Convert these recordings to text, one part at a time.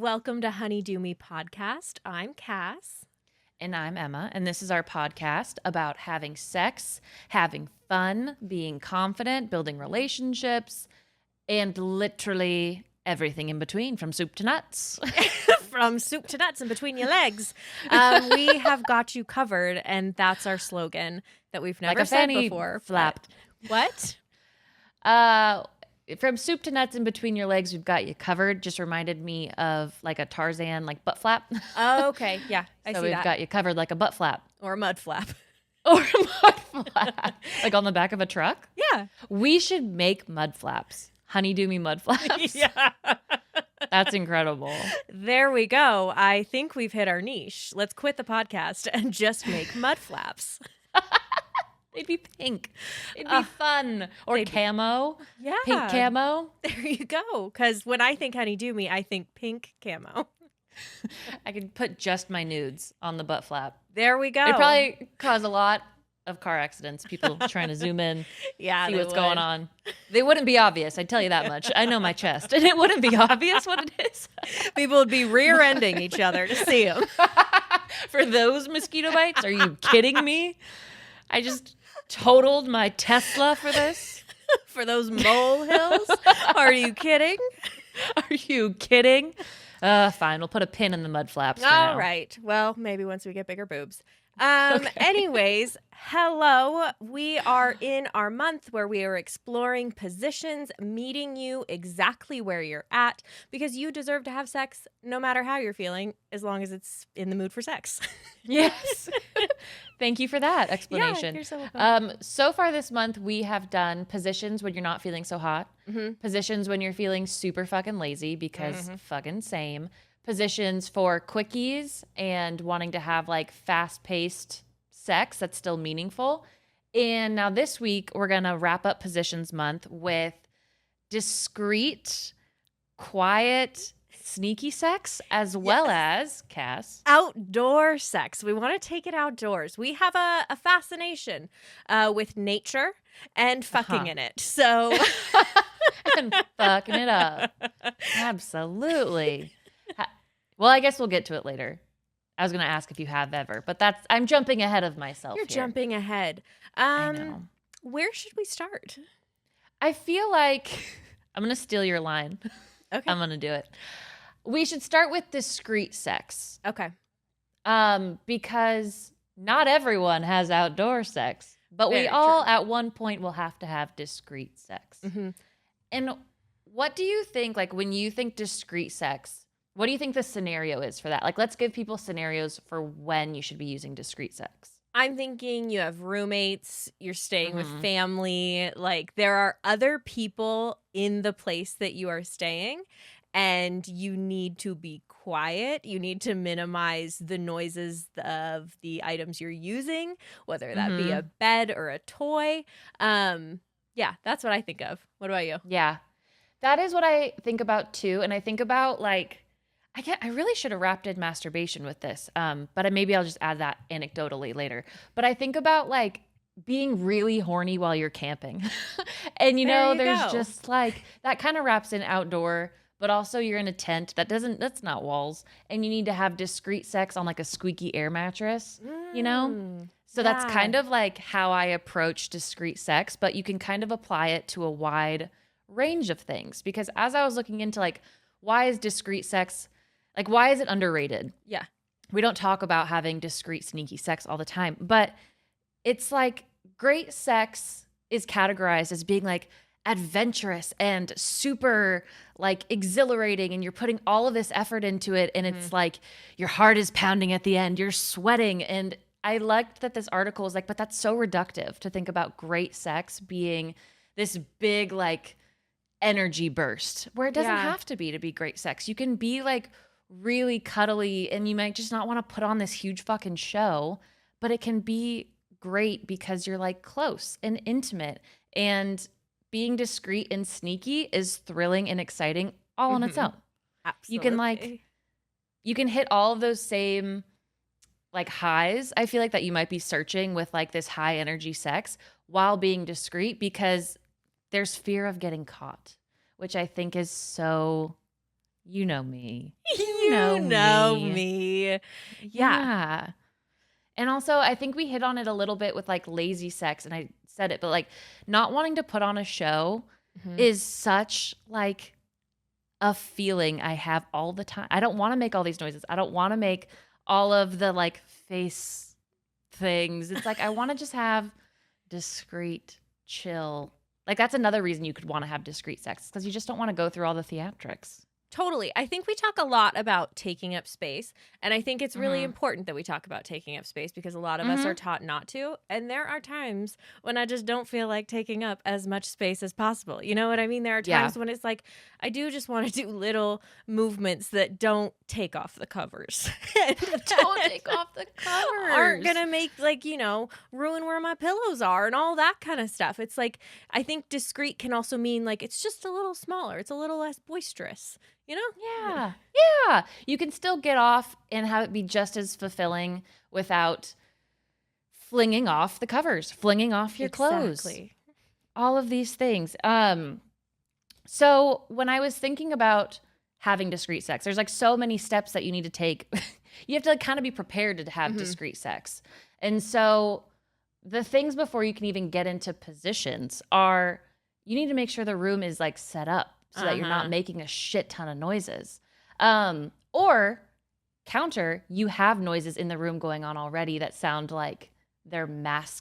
Welcome to Honeydew Me podcast. I'm Cass. And I'm Emma, and this is our podcast about having sex, having fun, being confident, building relationships, and literally everything in between, from soup to nuts. From soup to nuts and between your legs. We have got you covered, and that's our slogan that we've never Like a said fanny before. flap. What? From soup to nuts in between your legs, we've got you covered. Just reminded me of like a Tarzan, like butt flap. Oh, okay. Yeah, I So see we've that. got you covered like a butt flap. Or a mud flap. Or a mud flap. Like on the back of a truck. Yeah. We should make mud flaps. Honeydew me mud flaps. Yeah. That's incredible. There we go. I think we've hit our niche. Let's quit the podcast and just make mud flaps. They'd be pink. It'd be fun. Or camo. Yeah. Pink camo. There you go. Because when I think honeydew me, I think pink camo. I could put just my nudes on the butt flap. There we go. It'd probably cause a lot of car accidents. People trying to zoom in, yeah, see they what's would. going on. They wouldn't be obvious. I'd tell you that much. I know my chest. And it wouldn't be obvious what it is. People would be rear-ending each other to see them. For those mosquito bites? Are you kidding me? I just totaled my Tesla for this. For those molehills? Are you kidding? Are you kidding? Fine. We'll put a pin in the mud flaps for now. All right. Well, maybe once we get bigger boobs. Okay. Anyways, hello. We are in our month where we are exploring positions, meeting you exactly where you're at, because you deserve to have sex no matter how you're feeling, as long as it's in the mood for sex. Yes. Thank you for that explanation. Yeah, you're so welcome. So far this month, we have done positions when you're not feeling so hot, positions when you're feeling super fucking lazy because fucking same, positions for quickies and wanting to have like fast-paced sex that's still meaningful. And now this week, we're going to wrap up positions month with discreet, quiet, sneaky sex, as well as, Cass, Outdoor sex. We want to take it outdoors. We have a fascination with nature and fucking in it. So, and fucking it up. Absolutely. Well, I guess we'll get to it later. I was going to ask if you have ever, but I'm jumping ahead of myself. You're here. jumping ahead. I know. Where should we start? I feel like I'm going to steal your line. Okay. I'm going to do it. We should start with discreet sex. Okay. Because not everyone has outdoor sex, but Very we all true. at one point will have to have discreet sex. Mm-hmm. And what do you think, like when you think discreet sex, what do you think the scenario is for that? Like, let's give people scenarios for when you should be using discreet sex. I'm thinking you have roommates, you're staying with family, like there are other people in the place that you are staying, and you need to be quiet. You need to minimize the noises of the items you're using, whether that be a bed or a toy. Yeah, that's what I think of. What about you? Yeah, that is what I think about too. And I think about like, I really should have wrapped in masturbation with this, but maybe I'll just add that anecdotally later. But I think about like being really horny while you're camping. And there's just like, that kind of wraps in outdoor, but also you're in a tent that's not walls. And you need to have discreet sex on like a squeaky air mattress, So that's kind of like how I approach discreet sex, but you can kind of apply it to a wide range of things. Because as I was looking into like, why is discreet sex, like why is it underrated? Yeah. We don't talk about having discreet, sneaky sex all the time, but it's like great sex is categorized as being like adventurous and super like exhilarating, and you're putting all of this effort into it, and it's like your heart is pounding at the end, you're sweating. And I liked that this article was like, but that's so reductive to think about great sex being this big like energy burst, where it doesn't have to be great sex. You can be like really cuddly, and you might just not want to put on this huge fucking show, but it can be great because you're like close and intimate, and being discreet and sneaky is thrilling and exciting all on its own. Absolutely. You can hit all of those same like highs. I feel like that you might be searching with like this high energy sex while being discreet, because there's fear of getting caught, which I think is so, you know me. know me. Yeah. And also, I think we hit on it a little bit with like lazy sex, and I said it, but like not wanting to put on a show is such like a feeling I have all the time. I don't want to make all these noises. I don't want to make all of the like face things. It's like I want to just have discreet, chill. Like that's another reason you could want to have discreet sex, because you just don't want to go through all the theatrics. Totally. I think we talk a lot about taking up space, and I think it's really important that we talk about taking up space because a lot of us are taught not to, and there are times when I just don't feel like taking up as much space as possible. You know what I mean? There are times when it's like I do just want to do little movements that don't take off the covers. Don't take off the covers. Aren't going to make like, ruin where my pillows are and all that kind of stuff. It's like I think discreet can also mean like it's just a little smaller. It's a little less boisterous. Yeah. You can still get off and have it be just as fulfilling without flinging off the covers, flinging off your clothes. All of these things. So when I was thinking about having discreet sex, there's like so many steps that you need to take. You have to like kind of be prepared to have discreet sex. And so the things before you can even get into positions are you need to make sure the room is like set up so that you're not making a shit ton of noises. Or counter, you have noises in the room going on already that sound like they're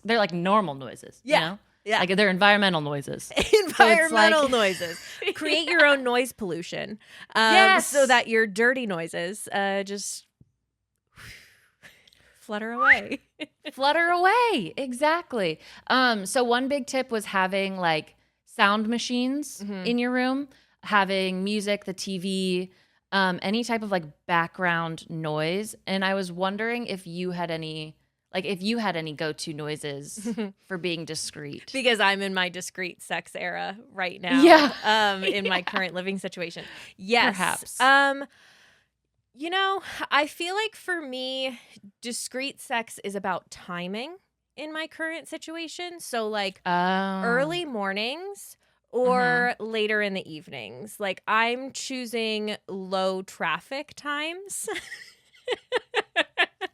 like normal noises. Yeah. You know? Yeah. Like they're environmental noises. Environmental noises. Create your own noise pollution. So that your dirty noises just flutter away. Flutter away. Exactly. So one big tip was having like sound machines in your room, having music, the TV, any type of like background noise. And I was wondering if you had any go-to noises for being discreet. Because I'm in my discreet sex era right now. In my current living situation. Yes. Perhaps. I feel like for me, discreet sex is about timing in my current situation. So like early mornings or later in the evenings. Like I'm choosing low traffic times.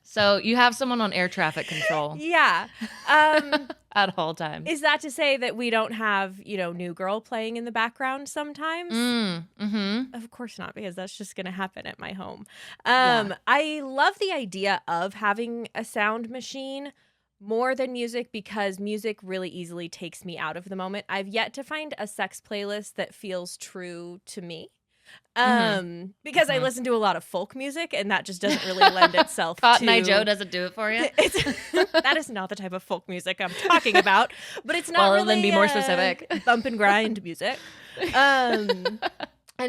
So you have someone on air traffic control. Yeah. At all times. Is that to say that we don't have, New Girl playing in the background sometimes? Of course not, because that's just going to happen at my home. I love the idea of having a sound machine more than music because music really easily takes me out of the moment. I've yet to find a sex playlist that feels true to me. Because I listen to a lot of folk music and that just doesn't really lend itself Cotton to... Eye Joe doesn't do it for you? That is not the type of folk music I'm talking about, but it's not really then be more specific. Bump and grind music. And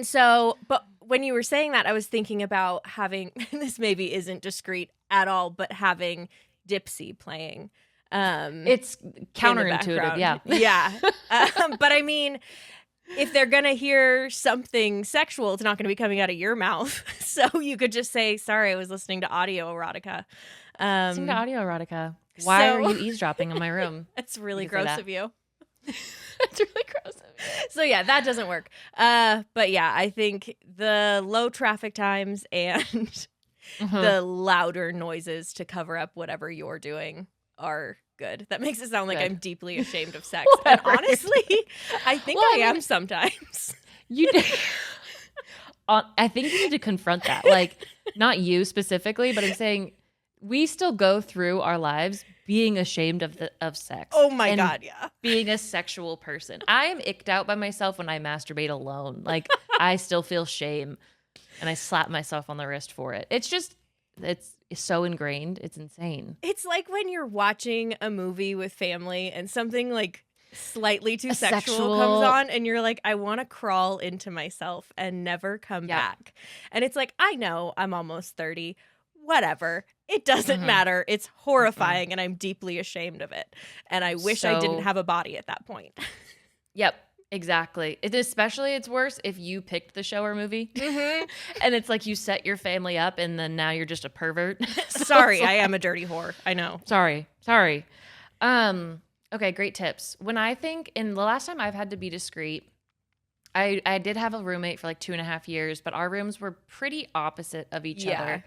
so, but when you were saying that, I was thinking about having, this maybe isn't discreet at all, but having Dipsy playing. It's counterintuitive, yeah. Yeah. But I mean... if they're going to hear something sexual, it's not going to be coming out of your mouth. So you could just say, sorry, I was listening to audio erotica. Listening to audio erotica. Why are you eavesdropping in my room? It's really gross of you. It's really gross of you. So yeah, that doesn't work. But yeah, I think the low traffic times and the louder noises to cover up whatever you're doing are good. That makes it sound like I'm deeply ashamed of sex. And honestly, I think I am sometimes. You do. I think you need to confront that. Like, not you specifically, but I'm saying we still go through our lives being ashamed of sex. Oh my God, yeah. Being a sexual person. I am icked out by myself when I masturbate alone. Like, I still feel shame and I slap myself on the wrist for it. It's so ingrained. It's insane. It's like when you're watching a movie with family and something like slightly too sexual comes on and you're like, I want to crawl into myself and never come back. And it's like, I know I'm almost 30. Whatever. It doesn't matter. It's horrifying and I'm deeply ashamed of it. And I wish I didn't have a body at that point. Yep. Exactly. It's worse if you picked the show or movie and it's like you set your family up and then now you're just a pervert. Sorry, I am a dirty whore. I know. Sorry. Okay, great tips. When I think in the last time I've had to be discreet, I did have a roommate for like 2.5 years, but our rooms were pretty opposite of each other.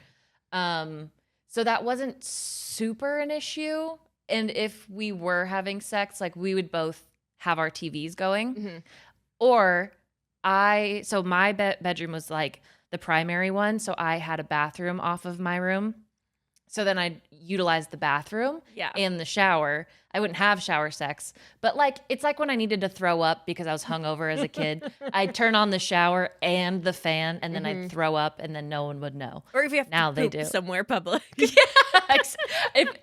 So that wasn't super an issue. And if we were having sex, like we would both have our TVs going. Or so my bedroom was like the primary one. So I had a bathroom off of my room. So then I'd utilize the bathroom and the shower. I wouldn't have shower sex, but like it's like when I needed to throw up because I was hungover as a kid. I'd turn on the shower and the fan, and then I'd throw up, and then no one would know. Or if you have now to they poop do somewhere public.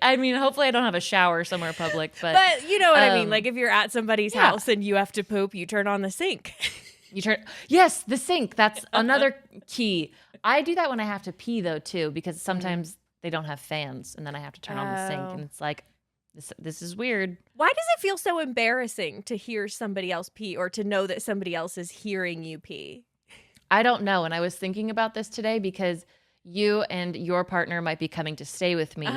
I mean, hopefully I don't have a shower somewhere public, but you know what I mean. Like if you're at somebody's house and you have to poop, you turn on the sink. Yes, the sink. That's another key. I do that when I have to pee though too, because sometimes they don't have fans, and then I have to turn on the sink, and it's like, this is weird. Why does it feel so embarrassing to hear somebody else pee, or to know that somebody else is hearing you pee? I don't know. And I was thinking about this today because you and your partner might be coming to stay with me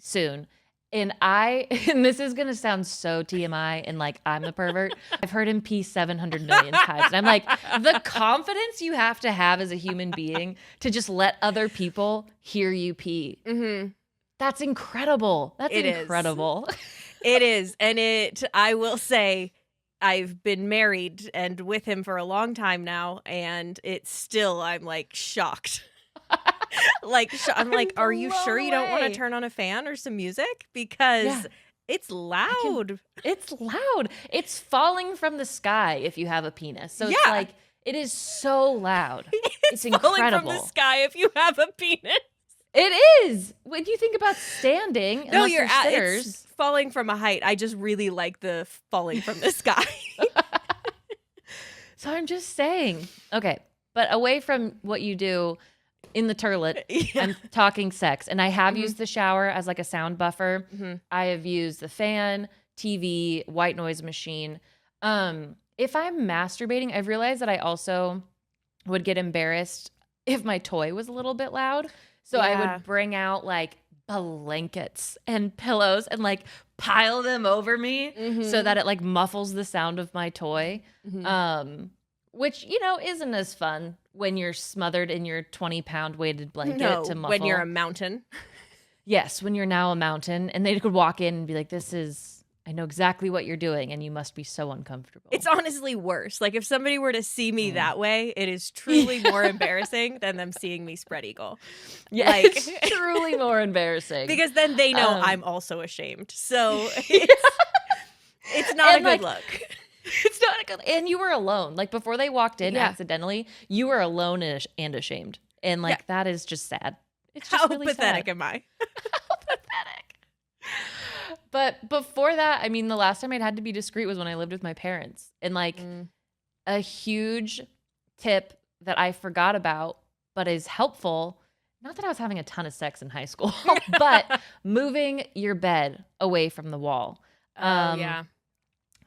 soon. And and this is going to sound so TMI and like I'm the pervert. I've heard him pee 700 million times. And I'm like, the confidence you have to have as a human being to just let other people hear you pee. That's incredible. That's incredible. It is. And I will say, I've been married and with him for a long time now. And it's still, I'm like shocked. I'm like, are you sure you don't want to turn on a fan or some music? Because it's loud. It's loud. It's falling from the sky if you have a penis. So it's like, it is so loud. It's incredible. Falling from the sky if you have a penis. It is. When you think about standing, no, it's falling from a height. I just really like the falling from the sky. So I'm just saying. Okay. But away from what you do in the turlet, I'm talking sex. And I have used the shower as like a sound buffer. I have used the fan, TV, white noise machine. If I'm masturbating, I've realized that I also would get embarrassed if my toy was a little bit loud. So I would bring out like blankets and pillows and like pile them over me so that it like muffles the sound of my toy. Which, isn't as fun when you're smothered in your 20-pound weighted blanket to muffle. When you're a mountain. Yes, when you're now a mountain. And they could walk in and be like, I know exactly what you're doing, and you must be so uncomfortable. It's honestly worse. Like if somebody were to see me that way, it is truly more embarrassing than them seeing me spread eagle. Yeah, like, it's truly more embarrassing. Because then they know I'm also ashamed. So it's not a good look. It's not a good. And you were alone. Like before they walked in accidentally, you were alone and ashamed. And like that is just sad. It's just really pathetic sad. Am I? How pathetic. But before that, I mean, the last time I'd had to be discreet was when I lived with my parents. And like a huge tip that I forgot about, but is helpful. Not that I was having a ton of sex in high school, but moving your bed away from the wall.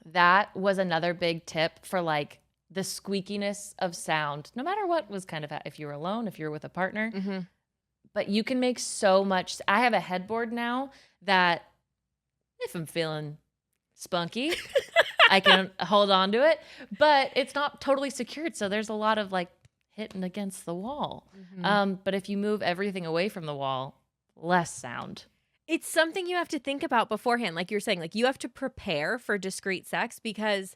That was another big tip for like the squeakiness of sound, no matter what was kind of, if you were alone, if you were with a partner. But you can make so much. I have a headboard now that if I'm feeling spunky, I can hold on to it, but it's not totally secured. So there's a lot of like hitting against the wall. But if you move everything away from the wall, less sound. It's something you have to think about beforehand. Like you're saying, like you have to prepare for discreet sex because,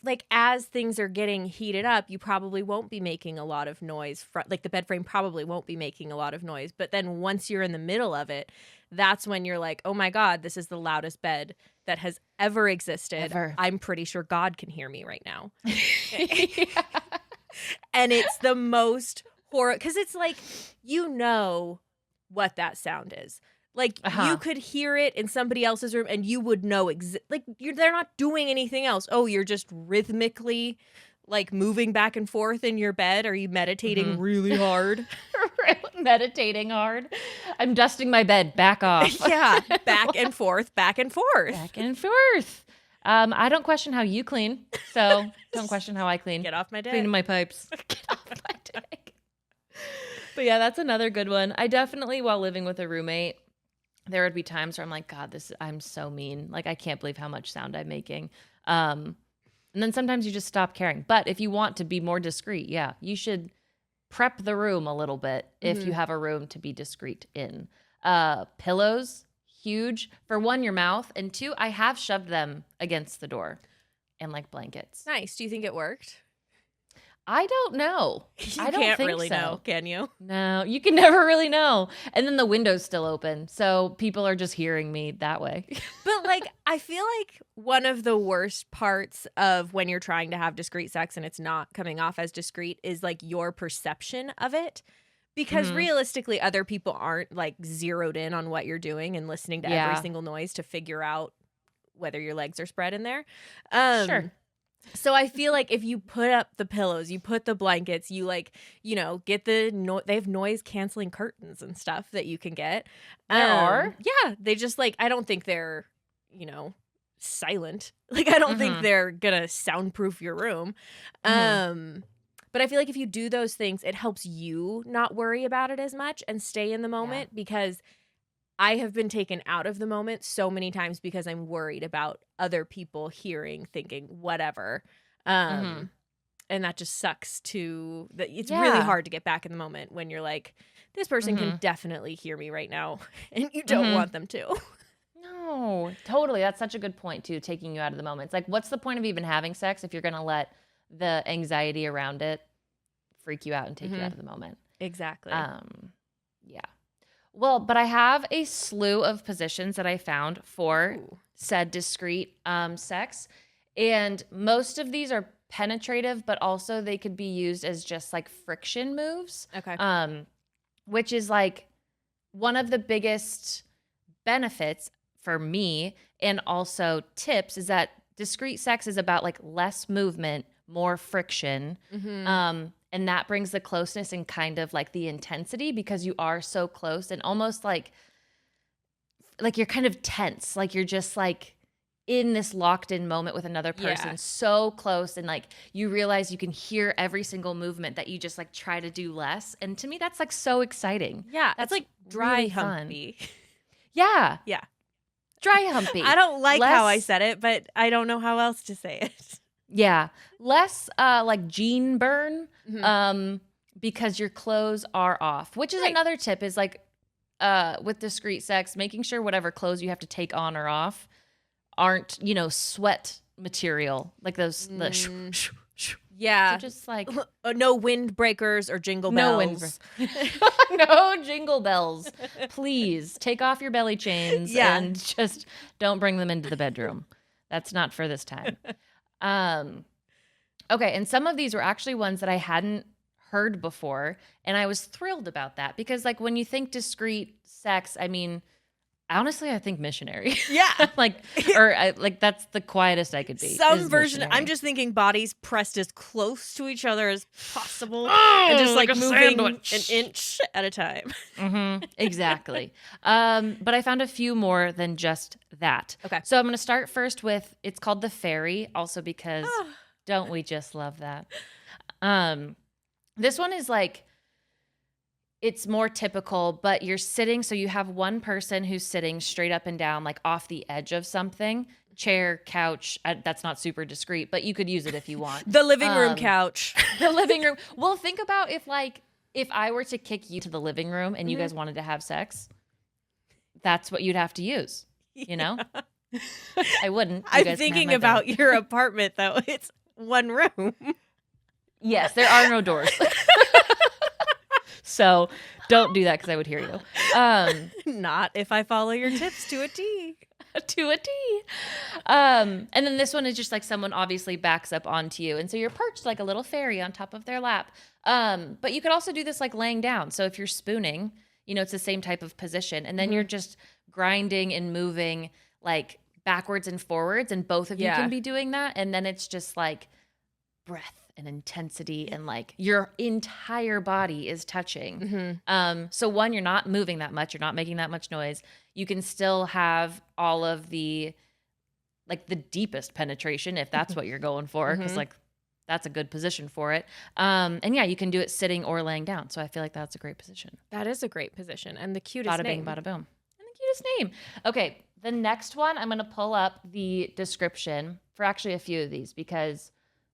like as things are getting heated up, you probably won't be making a lot of noise. Like the bed frame probably won't be making a lot of noise. But then once you're in the middle of it, that's when you're like, oh my God, this is the loudest bed that has ever existed. I'm pretty sure God can hear me right now. And it's the most horror because it's like, what that sound is. Like you could hear it in somebody else's room and you would know they're not doing anything else. Oh, you're just rhythmically like moving back and forth in your bed. Are you meditating really hard? Meditating hard. I'm dusting my bed. Back off. Back and forth, back and forth. Back and forth. I don't question how you clean, so don't question how I clean. Get off my dick. Cleaning my pipes. Get off my dick. But yeah, that's another good one. I definitely, while living with a roommate, there would be times where I'm like, God, I'm so mean. Like, I can't believe how much sound I'm making. And then sometimes you just stop caring. But if you want to be more discreet, yeah, you should prep the room a little bit if you have a room to be discreet in. Pillows, huge. For one, your mouth. And two, I have shoved them against the door and like blankets. Nice. Do you think it worked? I don't know. I don't can't think really so. know, can you? No, you can never really know. And then the window's still open. So people are just hearing me that way. But like, I feel like one of the worst parts of when you're trying to have discreet sex and it's not coming off as discreet is like your perception of it. Because realistically, other people aren't like zeroed in on what you're doing and listening to every single noise to figure out whether your legs are spread in there. Sure. So I feel like if you put up the pillows, you put the blankets, you like, you know, get they have noise canceling curtains and stuff that you can get. There are? Yeah. They just like, I don't think they're, you know, silent. Like, I don't think they're going to soundproof your room. But I feel like if you do those things, it helps you not worry about it as much and stay in the moment because I have been taken out of the moment so many times because I'm worried about other people hearing, thinking, whatever. And that just sucks it's really hard to get back in the moment when you're like, this person can definitely hear me right now and you don't want them to. No, totally. That's such a good point too, taking you out of the moment. It's like, what's the point of even having sex if you're going to let the anxiety around it freak you out and take you out of the moment? Exactly. Yeah. Well, but I have a slew of positions that I found for said discreet sex. And most of these are penetrative, but also they could be used as just like friction moves. Okay. Which is like one of the biggest benefits for me and also tips is that discreet sex is about like less movement, more friction. And that brings the closeness and kind of like the intensity because you are so close and almost like you're kind of tense. Like you're just like in this locked in moment with another person, so close. And like you realize you can hear every single movement that you just like try to do less. And to me, that's like so exciting. Yeah. That's like dry really humpy. Yeah. Yeah. Dry humpy. I don't like how I said it, but I don't know how else to say it. Yeah. Less like gene burn because your clothes are off, which is another tip is like with discreet sex, making sure whatever clothes you have to take on or off aren't, you know, sweat material like those. Yeah. So just like no windbreakers or jingle bells. No jingle bells. Please take off your belly chains and just don't bring them into the bedroom. That's not for this time. Okay, and some of these were actually ones that I hadn't heard before, and I was thrilled about that because, like, when you think discreet sex, I mean, honestly, I think missionary. Yeah, like that's the quietest I could be. Some version. Missionary. I'm just thinking bodies pressed as close to each other as possible, and just like moving an inch at a time. Exactly. But I found a few more than just that. Okay. So I'm going to start first with it's called the fairy, also because don't we just love that? This one is like it's more typical, but you're sitting, so you have one person who's sitting straight up and down, like off the edge of something, chair, couch. That's not super discreet, but you could use it if you want. The living room couch. The living room. Well, think about if I were to kick you to the living room and you guys wanted to have sex, that's what you'd have to use, you know? I wouldn't. I'm thinking about your apartment, though. It's one room. Yes, there are no doors. So don't do that because I would hear you. Not if I follow your tips to a T. To a T. And then this one is just like someone obviously backs up onto you. And so you're perched like a little fairy on top of their lap. But you could also do this like laying down. So if you're spooning, you know, it's the same type of position. And then you're just grinding and moving like backwards and forwards. And both of you can be doing that. And then it's just like breath and intensity and like your entire body is touching. So one, you're not moving that much. You're not making that much noise. You can still have all of the, like the deepest penetration if that's what you're going for. Cause like that's a good position for it. And yeah, you can do it sitting or laying down. So I feel like that's a great position. That is a great position. And the cutest Bada name. bing, bada boom. And the cutest name. Okay. the next one, I'm going to pull up the description for actually a few of these because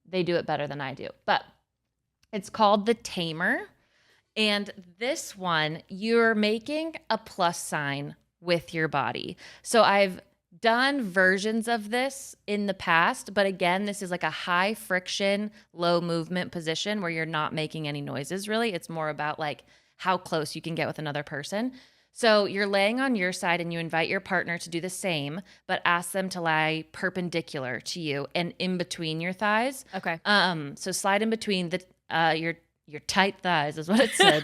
they do it better than I do. But it's called the Tamer. And this one, you're making a plus sign with your body. So I've done versions of this in the past, but again, this is like a high friction, low movement position where you're not making any noises really. It's more about like how close you can get with another person. So you're laying on your side and you invite your partner to do the same, but ask them to lie perpendicular to you and in between your thighs. Okay. So slide in between the your tight thighs is what it said.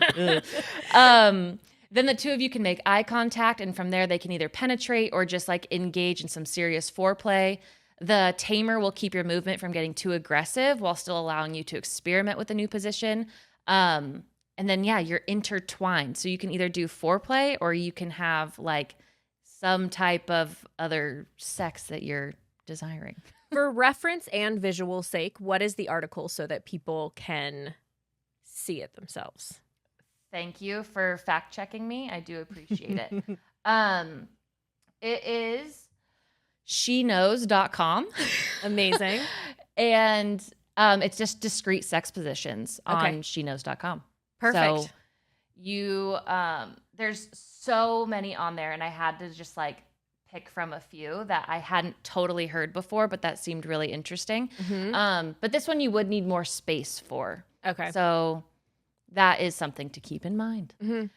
Then the two of you can make eye contact, and from there they can either penetrate or just like engage in some serious foreplay. The Tamer will keep your movement from getting too aggressive while still allowing you to experiment with a new position. And then, yeah, you're intertwined. So you can either do foreplay or you can have like some type of other sex that you're desiring. For reference and visual sake, what is the article so that people can see it themselves? Thank you for fact checking me. I do appreciate it. It is sheknows.com. Amazing. And it's just discrete sex positions on Okay. sheknows.com. Perfect. So you there's so many on there, and I had to just like pick from a few that I hadn't totally heard before, but that seemed really interesting. Mhm. But this one you would need more space for. Okay. So that is something to keep in mind. Mhm.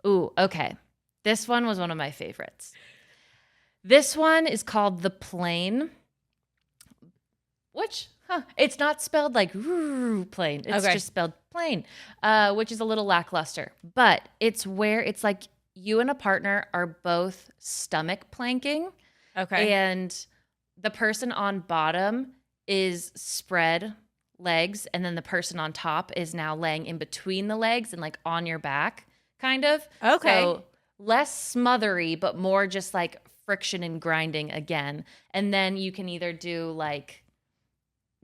Okay. This one was one of my favorites. This one is called the Plane, which it's not spelled like plane. It's Okay. just spelled plain, which is a little lackluster. But it's where it's like you and a partner are both stomach planking, Okay. and the person on bottom is spread legs, and then the person on top is now laying in between the legs and like on your back, kind of. Okay. So less smothery, but more just like friction and grinding again. And then you can either do like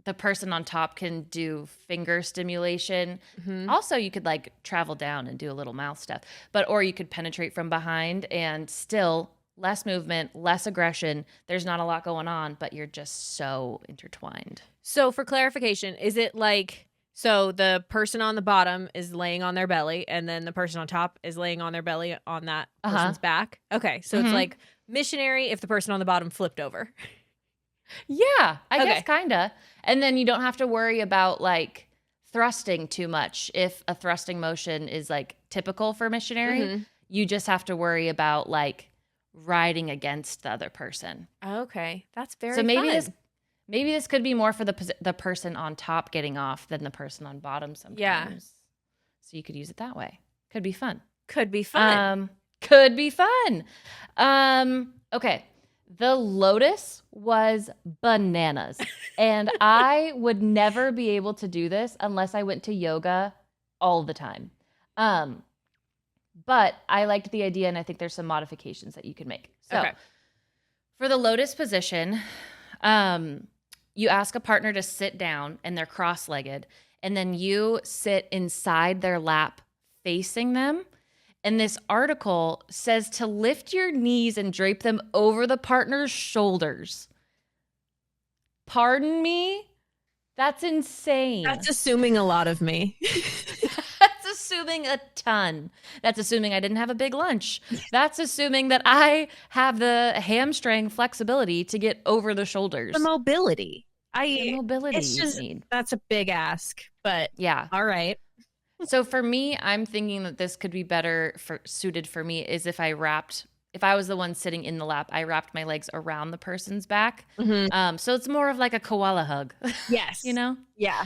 the person on top can do finger stimulation. Mhm. Also, you could like travel down and do a little mouth stuff, or you could penetrate from behind and still less movement, less aggression. There's not a lot going on, but you're just so intertwined. So for clarification, is it like, so the person on the bottom is laying on their belly and then the person on top is laying on their belly on that person's back? Okay. So it's like missionary if the person on the bottom flipped over. Yeah, I Okay. guess kind of. And then you don't have to worry about like thrusting too much. If a thrusting motion is like typical for missionary, Mhm. you just have to worry about like riding against the other person. Okay. That's very So maybe fun. this could be more for the person on top getting off than the person on bottom sometimes. Yeah. So you could use it that way. Could be fun. Could be fun. Could be fun. Okay. The Lotus was bananas. And I would never be able to do this unless I went to yoga all the time. But I liked the idea, and I think there's some modifications that you can make. So Okay. for the Lotus position, you ask a partner to sit down, and they're cross-legged, and then you sit inside their lap facing them. And this article says to lift your knees and drape them over the partner's shoulders. Pardon me? That's insane. That's assuming a lot of me. That's assuming a ton. That's assuming I didn't have a big lunch. That's assuming that I have the hamstring flexibility to get over the shoulders. The mobility. The mobility It's you just, need. that's a big ask, but Yeah. all right. So for me, I'm thinking that this could be better suited for me is if I was the one sitting in the lap, I wrapped my legs around the person's back. Mhm. So it's more of like a koala hug. Yes. You know? Yeah.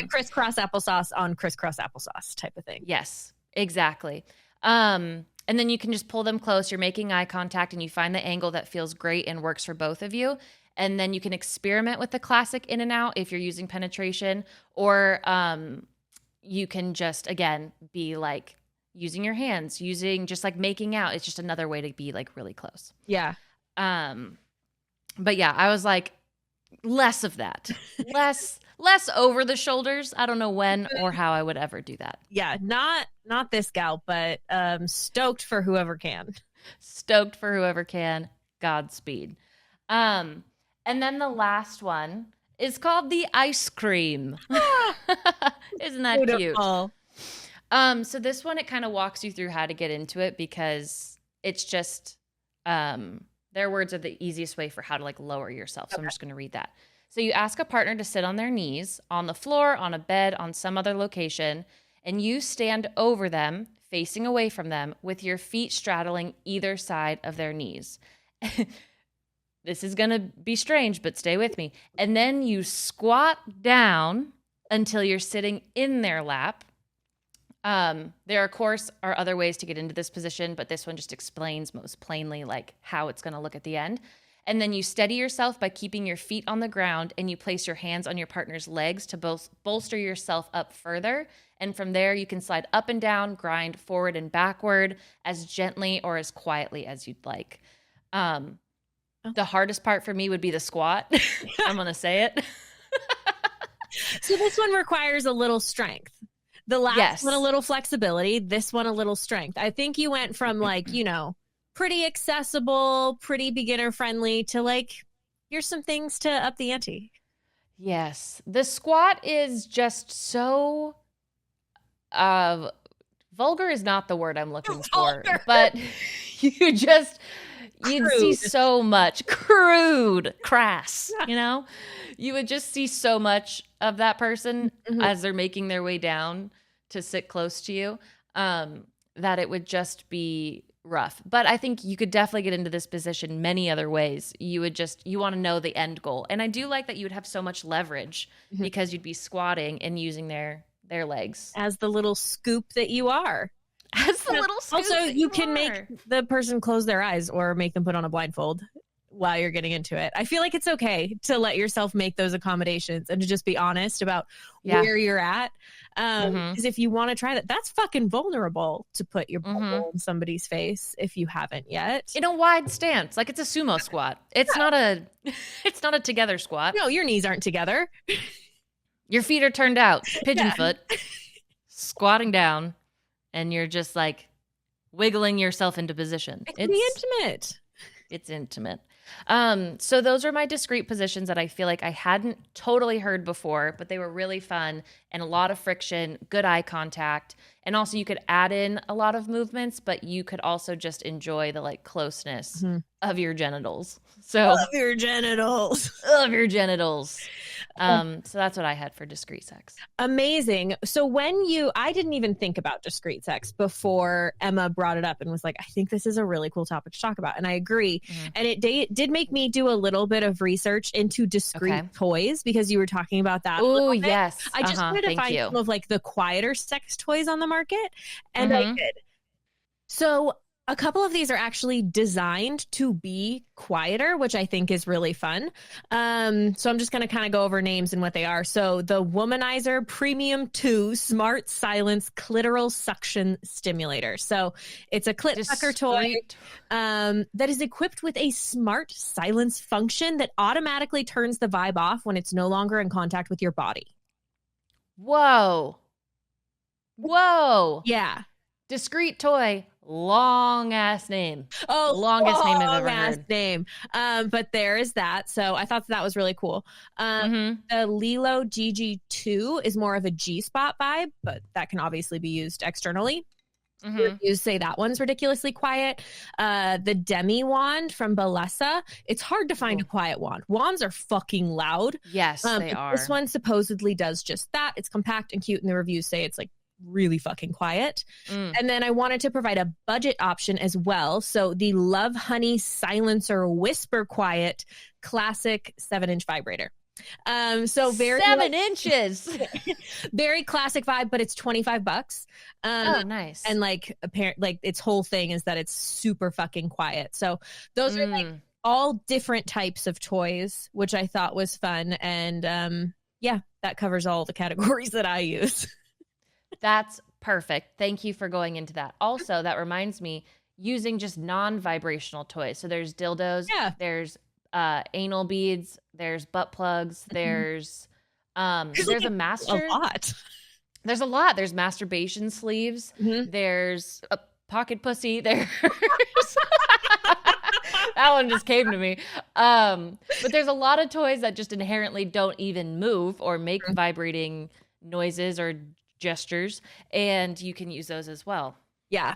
Crisscross applesauce on crisscross applesauce type of thing. Yes, exactly. And then you can just pull them close. You're making eye contact and you find the angle that feels great and works for both of you. And then you can experiment with the classic in and out if you're using penetration, or you can just, again, be like using your hands, just like making out. It's just another way to be like really close. Yeah. But yeah, I was like, less of that, less over the shoulders. I don't know when or how I would ever do that. Yeah. Not this gal, but stoked for whoever can. Stoked for whoever can. Godspeed. And then the last one is called the ice cream. Isn't that Beautiful. cute? So this one, it kind of walks you through how to get into it because it's just, their words are the easiest way for how to like lower yourself. So I'm just going to read that. So you ask a partner to sit on their knees, on the floor, on a bed, on some other location, and you stand over them, facing away from them, with your feet straddling either side of their knees. This is going to be strange, but stay with me. And then you squat down until you're sitting in their lap. There, of course, are other ways to get into this position, but this one just explains most plainly like how it's going to look at the end. And then you steady yourself by keeping your feet on the ground, and you place your hands on your partner's legs to both bolster yourself up further. And from there, you can slide up and down, grind forward and backward as gently or as quietly as you'd like. The hardest part for me would be the squat. I'm going to say it. So this one requires a little strength. The last one, a little flexibility. This one, a little strength. I think you went from like, pretty accessible, pretty beginner friendly to like, here's some things to up the ante. Yes. The squat is just so vulgar is not the word I'm looking for, but you'd see so much crass, you would just see so much of that person as they're making their way down to sit close to you, that it would just be rough. But I think you could definitely get into this position many other ways. You want to know the end goal. And I do like that you would have so much leverage because you'd be squatting and using their legs. As the little scoop that you are. Also, you can make the person close their eyes or make them put on a blindfold while you're getting into it. I feel like it's okay to let yourself make those accommodations and to just be honest about where you're at. Because if you want to try that, that's fucking vulnerable to put your bubble in somebody's face if you haven't yet. In a wide stance, like it's a sumo squat. It's not a together squat. No, your knees aren't together. Your feet are turned out, pigeon foot, squatting down, and you're just like wiggling yourself into position. It's intimate. It's intimate. So those are my discrete positions that I feel like I hadn't totally heard before, but they were really fun and a lot of friction, good eye contact. And also you could add in a lot of movements, but you could also just enjoy the like closeness of your genitals. Of your genitals. So that's what I had for discrete sex. Amazing. So I didn't even think about discrete sex before Emma brought it up and was like, I think this is a really cool topic to talk about. And I agree. And it did make me do a little bit of research into discrete toys because you were talking about that. Oh, yes. I just wanted to find some of like the quieter sex toys on the market. And I did. So a couple of these are actually designed to be quieter, which I think is really fun. So I'm just going to kind of go over names and what they are. So the Womanizer Premium 2 Smart Silence Clitoral Suction Stimulator. So it's a clit sucker toy that is equipped with a smart silence function that automatically turns the vibe off when it's no longer in contact with your body. Whoa. Yeah. Discrete toy. Long ass name. Longest name I've ever heard. Name. But there is that. So I thought that was really cool. The Lilo GG2 is more of a G-spot vibe, but that can obviously be used externally. You say that one's ridiculously quiet. The Demi wand from Bellesa. It's hard to find a quiet wand. Wands are fucking loud. Yes, they are. This one supposedly does just that. It's compact and cute, and the reviews say it's like really fucking quiet. And then I wanted to provide a budget option as well. So the Love Honey Silencer Whisper Quiet Classic 7-inch vibrator. So very 7 inches. Very classic vibe, but it's $25. Nice. And like its whole thing is that it's super fucking quiet. So those are like all different types of toys, which I thought was fun. And that covers all the categories that I use. That's perfect. Thank you for going into that. Also, that reminds me, using just non-vibrational toys. So there's dildos, there's anal beads, there's butt plugs, there's a master. A lot. There's a lot. There's masturbation sleeves. There's a pocket pussy. There's That one just came to me. But there's a lot of toys that just inherently don't even move or make vibrating noises or gestures, and you can use those as well. Yeah.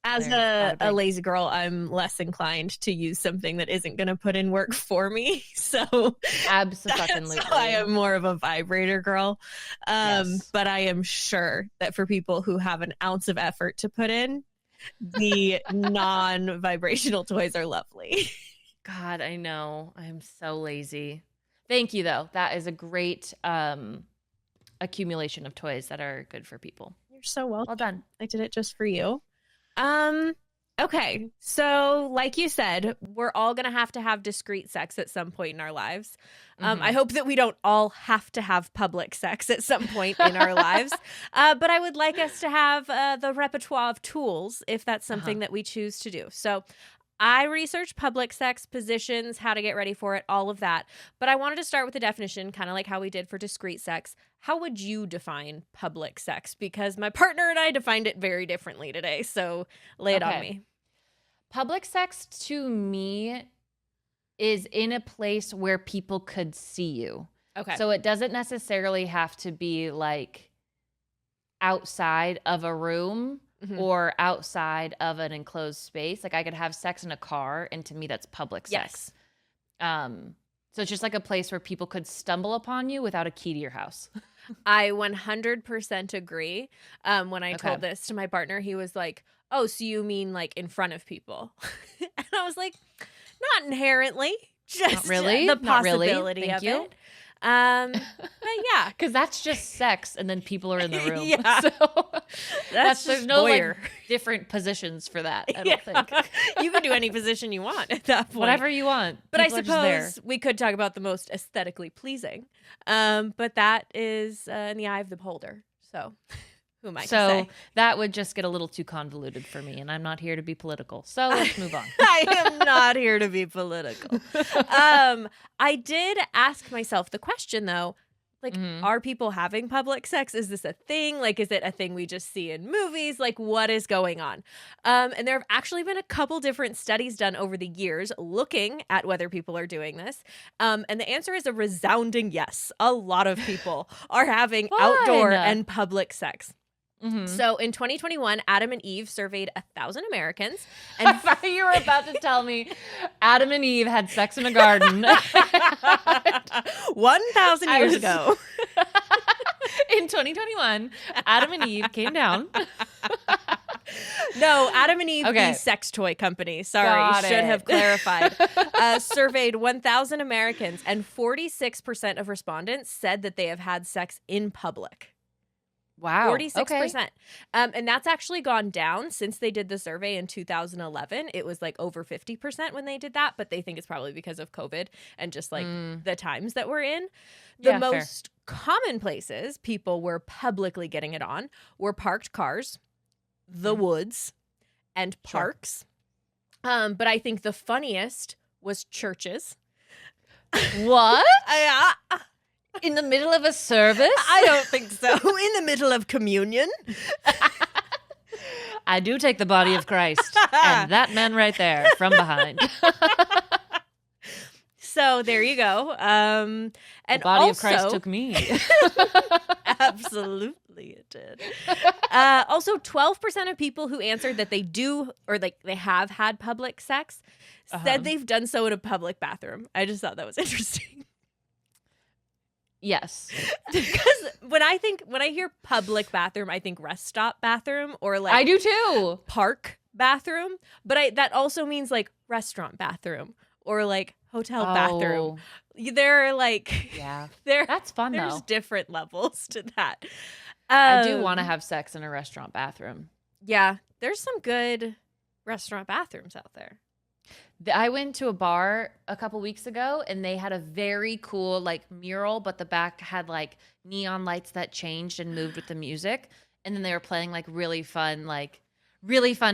As a lazy girl, I'm less inclined to use something that isn't going to put in work for me. So absolutely, that's why I'm more of a vibrator girl. Yes. But I am sure that for people who have an ounce of effort to put in, the non-vibrational toys are lovely. God, I know. I am so lazy. Thank you, though. That is a great accumulation of toys that are good for people. You're so welcome. Well done. I did it just for you. Okay. So like you said, we're all going to have discreet sex at some point in our lives. I hope that we don't all have to have public sex at some point in our lives. But I would like us to have the repertoire of tools if that's something that we choose to do. So I researched public sex positions, how to get ready for it, all of that. But I wanted to start with a definition, kind of like how we did for discreet sex. How would you define public sex? Because my partner and I defined it very differently today. So lay it on me. Public sex to me is in a place where people could see you. Okay. So it doesn't necessarily have to be like outside of a room or outside of an enclosed space. Like I could have sex in a car, and to me that's public sex. So it's just like a place where people could stumble upon you without a key to your house. I 100% agree. When I told this to my partner, he was like, "Oh, so you mean like in front of people?" And I was like, "Not inherently, just Not really? the possibility Thank of you. it." But yeah, because that's just sex, and then people are in the room. Yeah. So that's there's no like different positions for that. I don't think you can do any position you want at that point, whatever you want. But people I suppose we could talk about the most aesthetically pleasing. But that is in the eye of the beholder. So who am I to say? That would just get a little too convoluted for me, and I'm not here to be political. So let's move on. I am not here to be political. I did ask myself the question, though, like, are people having public sex? Is this a thing? Like, is it a thing we just see in movies? Like, what is going on? And there have actually been a couple different studies done over the years looking at whether people are doing this. And the answer is a resounding yes. A lot of people are having outdoor and public sex. So in 2021, Adam and Eve surveyed 1,000 Americans. And I thought you were about to tell me Adam and Eve had sex in a garden. 1,000 years ago. In 2021, Adam and Eve came down. No, Adam and Eve, the sex toy company. Sorry, should have clarified. Surveyed 1,000 Americans, and 46% of respondents said that they have had sex in public. Wow. 46%. And that's actually gone down since they did the survey in 2011. It was like over 50% when they did that, but they think it's probably because of COVID and just like the times that we're in. The most common places people were publicly getting it on were parked cars, the woods, and parks. But I think the funniest was churches. What? Yeah. In the middle of a service? I don't think so. In the middle of communion. I do take the body of Christ and that man right there from behind. So there you go. And the body of Christ took me. Absolutely it did. Also, 12% of people who answered that they do or like they have had public sex said they've done so in a public bathroom. I just thought that was interesting. Yes. Because when I hear public bathroom, I think rest stop bathroom or like I do too. Park bathroom. But that also means like restaurant bathroom or like hotel bathroom. They're like that's fun though. There's different levels to that. I do want to have sex in a restaurant bathroom. Yeah, there's some good restaurant bathrooms out there. I went to a bar a couple weeks ago and they had a very cool like mural, but the back had like neon lights that changed and moved with the music. And then they were playing like really fun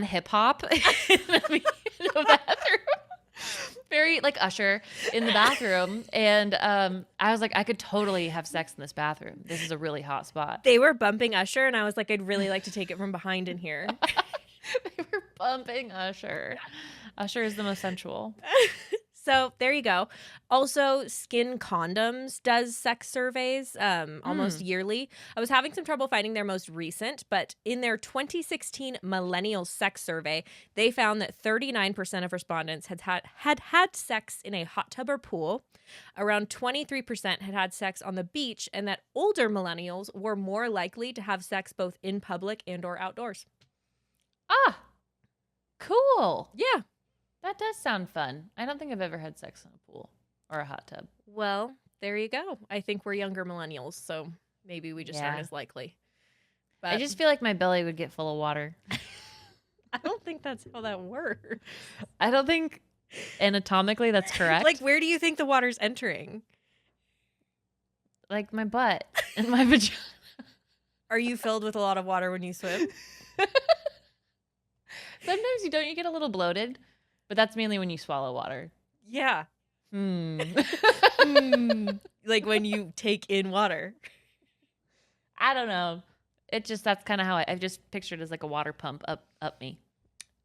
hip hop in the bathroom. Very like Usher in the bathroom. And I was like, I could totally have sex in this bathroom. This is a really hot spot. They were bumping Usher and I was like, I'd really like to take it from behind in here. They were bumping Usher. Usher is the most sensual. So there you go. Also, Skin Condoms does sex surveys almost yearly. I was having some trouble finding their most recent, but in their 2016 Millennial Sex Survey, they found that 39% of respondents had sex in a hot tub or pool. Around 23% had sex on the beach, and that older millennials were more likely to have sex both in public and or outdoors. Ah, cool. Yeah. That does sound fun. I don't think I've ever had sex in a pool or a hot tub. Well, there you go. I think we're younger millennials, so maybe we just aren't as likely. But I just feel like my belly would get full of water. I don't think that's how that works. I don't think anatomically that's correct. Like, where do you think the water's entering? Like my butt and my vagina. Are you filled with a lot of water when you swim? Sometimes you get a little bloated, but that's mainly when you swallow water. Yeah. Like when you take in water. I don't know. That's kind of how I've just pictured it as like a water pump up me.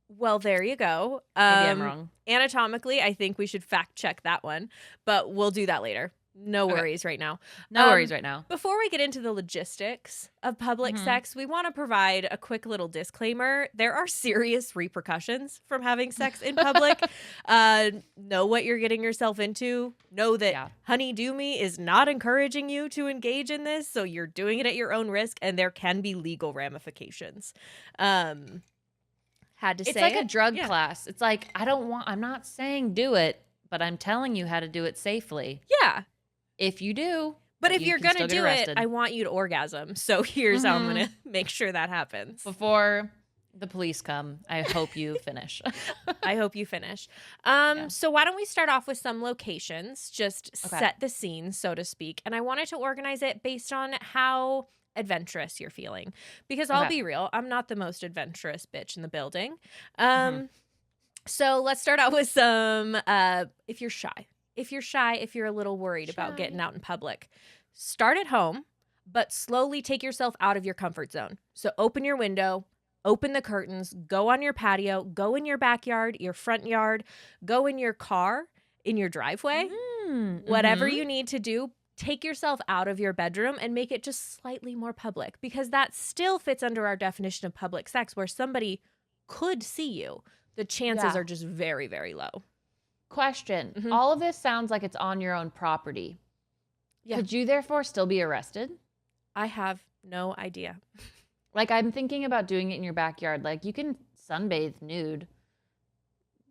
Well, there you go. Maybe I'm wrong. Anatomically, I think we should fact check that one, but we'll do that later. No worries right now. No worries right now. Before we get into the logistics of public sex, we want to provide a quick little disclaimer. There are serious repercussions from having sex in public. Know what you're getting yourself into. Know that Honeydew Me is not encouraging you to engage in this, so you're doing it at your own risk, and there can be legal ramifications. It's like a drug class. It's like, I'm not saying do it, but I'm telling you how to do it safely. Yeah. If you do. But if you're going to do it, I want you to orgasm. So here's how I'm going to make sure that happens. Before the police come, I hope you finish. I hope you finish. So why don't we start off with some locations, just set the scene, so to speak. And I wanted to organize it based on how adventurous you're feeling. Because I'll be real, I'm not the most adventurous bitch in the building. So let's start out with some, if you're shy. If you're a little worried about getting out in public, start at home, but slowly take yourself out of your comfort zone. So open your window, open the curtains, go on your patio, go in your backyard, your front yard, go in your car, in your driveway, whatever you need to do. Take yourself out of your bedroom and make it just slightly more public, because that still fits under our definition of public sex, where somebody could see you. The chances are just very, very low. Question. All of this sounds like it's on your own property. Yeah. Could you therefore still be arrested? I have no idea. Like, I'm thinking about doing it in your backyard. Like, you can sunbathe nude.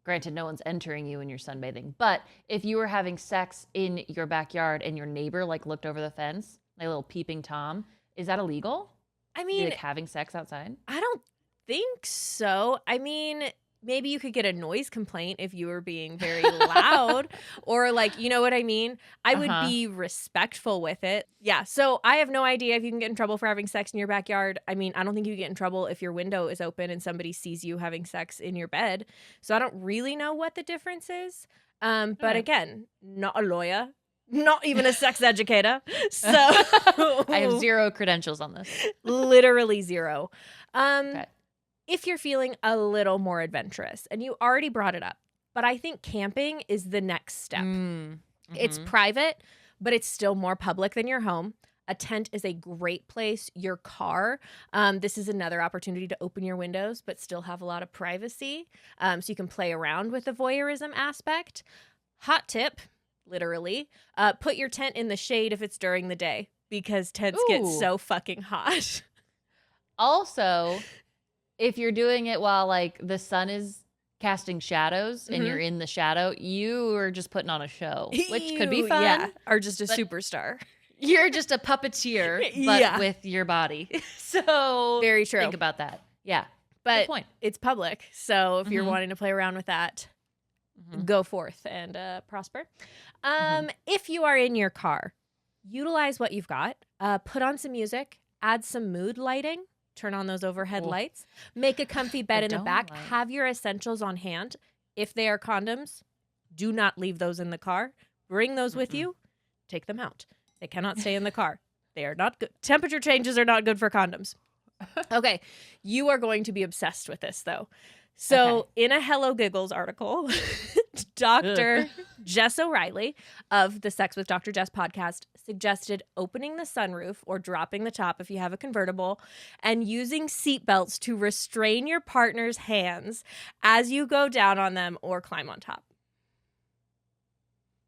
Granted, no one's entering you when you're sunbathing. But if you were having sex in your backyard and your neighbor, like, looked over the fence, like a little peeping Tom, is that illegal? I mean, like having sex outside? I don't think so. I mean, maybe you could get a noise complaint if you were being very loud, or like, you know what I mean? I would be respectful with it. Yeah. So I have no idea if you can get in trouble for having sex in your backyard. I mean, I don't think you get in trouble if your window is open and somebody sees you having sex in your bed. So I don't really know what the difference is. But again, not a lawyer, not even a sex educator. So I have zero credentials on this. Literally zero. If you're feeling a little more adventurous, and you already brought it up, but I think camping is the next step. It's private, but it's still more public than your home. A tent is a great place. Your car, this is another opportunity to open your windows, but still have a lot of privacy. So you can play around with the voyeurism aspect. Hot tip, literally, put your tent in the shade if it's during the day, because tents get so fucking hot. Also, if you're doing it while like the sun is casting shadows and you're in the shadow, you are just putting on a show, which could be fun. Yeah, or just a superstar. You're just a puppeteer, but with your body. So very true. Think about that. Yeah, but good point. It's public, so if you're wanting to play around with that, go forth and prosper. If you are in your car, utilize what you've got. Put on some music. Add some mood lighting. Turn on those overhead lights. Make a comfy bed in the back. Have your essentials on hand. If they are condoms, do not leave those in the car. Bring those with you. Take them out. They cannot stay in the car. They are not good. Temperature changes are not good for condoms. Okay. You are going to be obsessed with this, though. So in a Hello Giggles article, Dr. Jess O'Reilly of the Sex with Dr. Jess podcast suggested opening the sunroof or dropping the top if you have a convertible and using seatbelts to restrain your partner's hands as you go down on them or climb on top.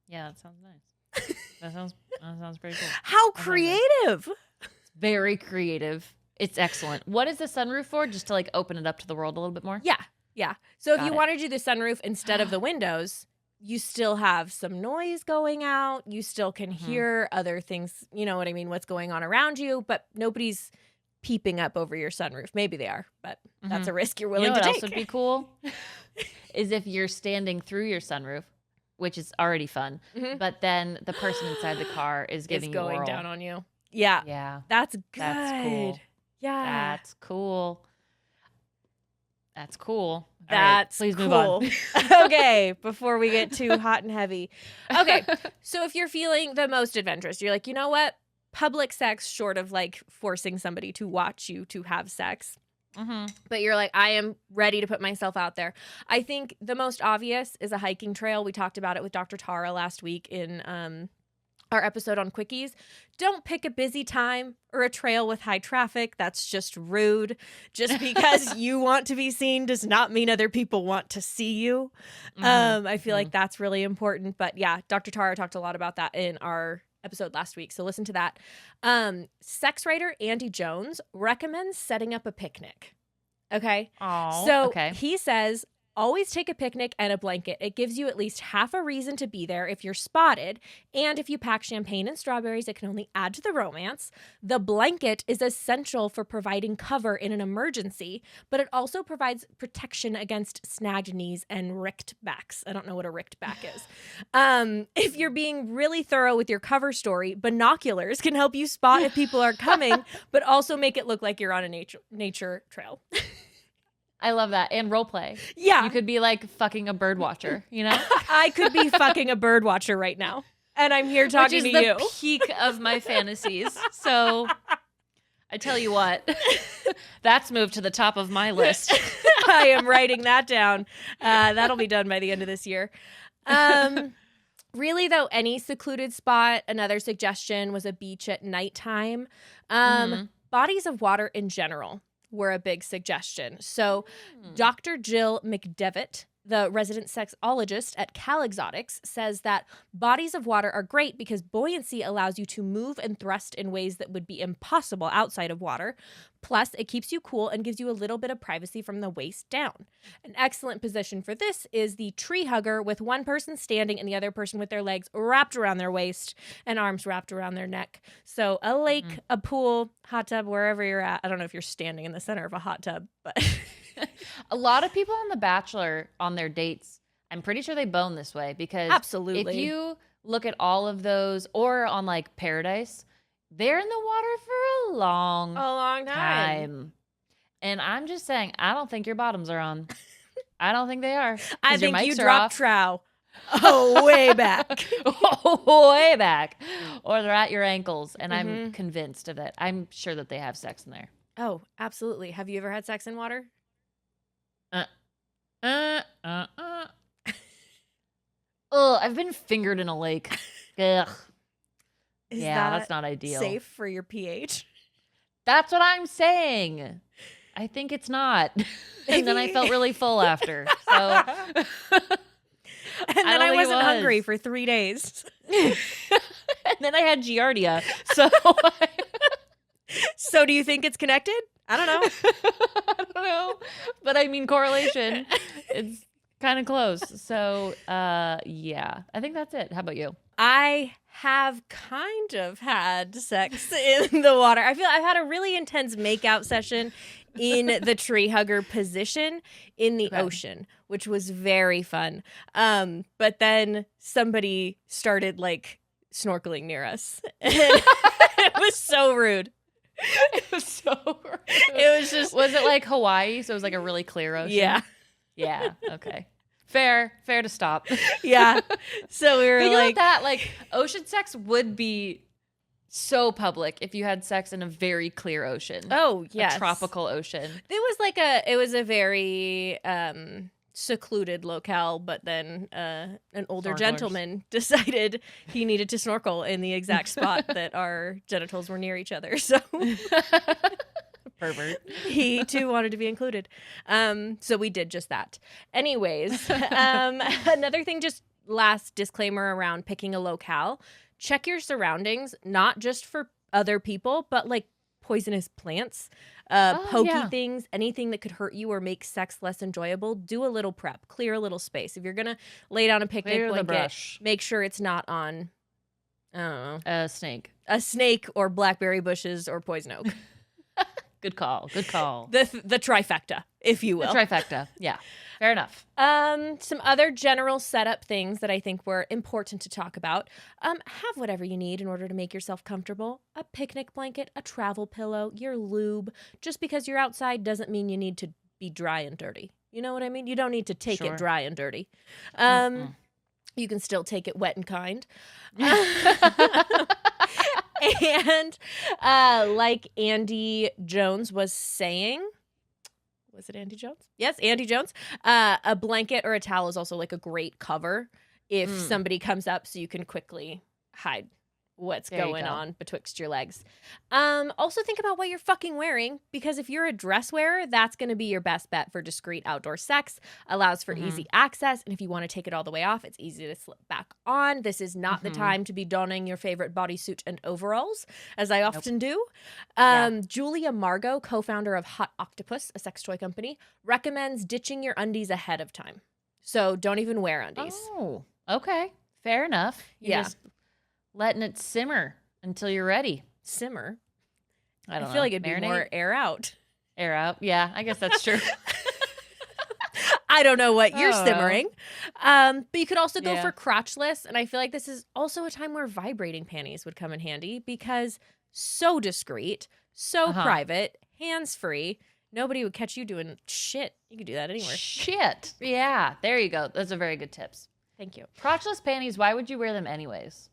Yeah, that sounds nice. That sounds pretty cool. How creative. It's very creative. It's excellent. What is the sunroof for? Just to like open it up to the world a little bit more? Yeah. So if you want to do the sunroof instead of the windows, you still have some noise going out. You still can hear other things, you know what I mean, what's going on around you, but nobody's peeping up over your sunroof. Maybe they are, but that's a risk you're willing to take. What else would be cool? Is if you're standing through your sunroof, which is already fun, but then the person inside the car is giving you going oral. down on you. Yeah. Yeah. That's good. That's cool. Yeah. That's cool. That's cool. That's please move cool. on. Okay, before we get too hot and heavy. Okay, so if you're feeling the most adventurous, you're like, you know what? Public sex, short of like forcing somebody to watch you to have sex. But you're like, I am ready to put myself out there. I think the most obvious is a hiking trail. We talked about it with Dr. Tara last week in our episode on quickies. Don't pick a busy time or a trail with high traffic. That's just rude. Just because you want to be seen does not mean other people want to see you. I feel like that's really important. But yeah, Dr. Tara talked a lot about that in our episode last week. So listen to that. Sex writer Andy Jones recommends setting up a picnic. Okay. He says, always take a picnic and a blanket. It gives you at least half a reason to be there if you're spotted. And if you pack champagne and strawberries, it can only add to the romance. The blanket is essential for providing cover in an emergency, but it also provides protection against snagged knees and ricked backs. I don't know what a ricked back is. If you're being really thorough with your cover story, binoculars can help you spot if people are coming, but also make it look like you're on a nature trail. I love that. And role play. Yeah. You could be like fucking a bird watcher, you know? I could be fucking a bird watcher right now. And I'm here talking to you. Which is the peak of my fantasies. So I tell you what, that's moved to the top of my list. I am writing that down. That'll be done by the end of this year. Really, though, any secluded spot, another suggestion was a beach at nighttime. Bodies of water in general were a big suggestion. So Dr. Jill McDevitt, the resident sexologist at Cal Exotics, says that bodies of water are great because buoyancy allows you to move and thrust in ways that would be impossible outside of water. Plus, it keeps you cool and gives you a little bit of privacy from the waist down. An excellent position for this is the tree hugger, with one person standing and the other person with their legs wrapped around their waist and arms wrapped around their neck. So a lake, a pool, hot tub, wherever you're at. I don't know if you're standing in the center of a hot tub, but... A lot of people on The Bachelor on their dates, I'm pretty sure they bone this way because absolutely, if you look at all of those, or on like Paradise, they're in the water for a long time. And I'm just saying, I don't think your bottoms are on. I don't think they are. I think you dropped trow. Oh, way back. Way back. Or they're at your ankles, and I'm convinced of it. I'm sure that they have sex in there. Oh, absolutely. Have you ever had sex in water? I've been fingered in a lake. Ugh. That's not ideal. Safe for your pH? That's what I'm saying. I think it's not. And then I felt really full after. So and then I wasn't hungry for 3 days. And then I had giardia. So do you think it's connected? I don't know. I don't know. But I mean, correlation. It's kind of close. So, yeah. I think that's it. How about you? I have kind of had sex in the water. I feel I've had a really intense makeout session in the tree hugger position in the ocean, which was very fun. But then somebody started like snorkeling near us. It was so rude. It was so rude. It was just... Was it like Hawaii? So it was like a really clear ocean? Yeah. Yeah. Okay. Fair to stop. Yeah. So we were Think about that. Like, ocean sex would be so public if you had sex in a very clear ocean. Oh, yes. A tropical ocean. It was a very secluded locale, but then an older Snorkelers. gentleman decided he needed to snorkel in the exact spot that our genitals were near each other. So Pervert. he too wanted to be included. So we did just that. Anyways, another thing, just last disclaimer around picking a locale. Check your surroundings, not just for other people, but like poisonous plants, pokey things, anything that could hurt you or make sex less enjoyable. Do a little prep, clear a little space. If you're going to lay down a picnic blanket, make sure it's not on, I don't know, a snake or blackberry bushes or poison oak. Good call. Good call. The trifecta, if you will. The trifecta. Yeah. Fair enough. Some other general setup things that I think were important to talk about. Have whatever you need in order to make yourself comfortable. A picnic blanket, a travel pillow, your lube. Just because you're outside doesn't mean you need to be dry and dirty. You know what I mean? You don't need to take it dry and dirty. You can still take it wet and kind. And like Andy Jones was saying, was it Andy Jones? Yes, Andy Jones. A blanket or a towel is also like a great cover if somebody comes up, so you can quickly hide what's going on betwixt your legs. Also think about what you're fucking wearing, because if you're a dress wearer, that's going to be your best bet for discreet outdoor sex. Allows for easy access, and if you want to take it all the way off, it's easy to slip back on. This is not the time to be donning your favorite bodysuit and overalls, as I often do. Julia Margot, co-founder of Hot Octopus, a sex toy company, recommends ditching your undies ahead of time. So don't even wear undies. Oh, okay. Fair enough. You're just letting it simmer until you're ready. Simmer? I don't know. feel like it'd be more air out. Air out. Yeah, I guess that's true. I don't know what you're simmering. But you could also go for crotchless. And I feel like this is also a time where vibrating panties would come in handy, because so discreet, so private, hands-free. Nobody would catch you doing shit. You could do that anywhere. Shit. Yeah, there you go. Those are very good tips. Thank you. Crotchless panties, why would you wear them anyways?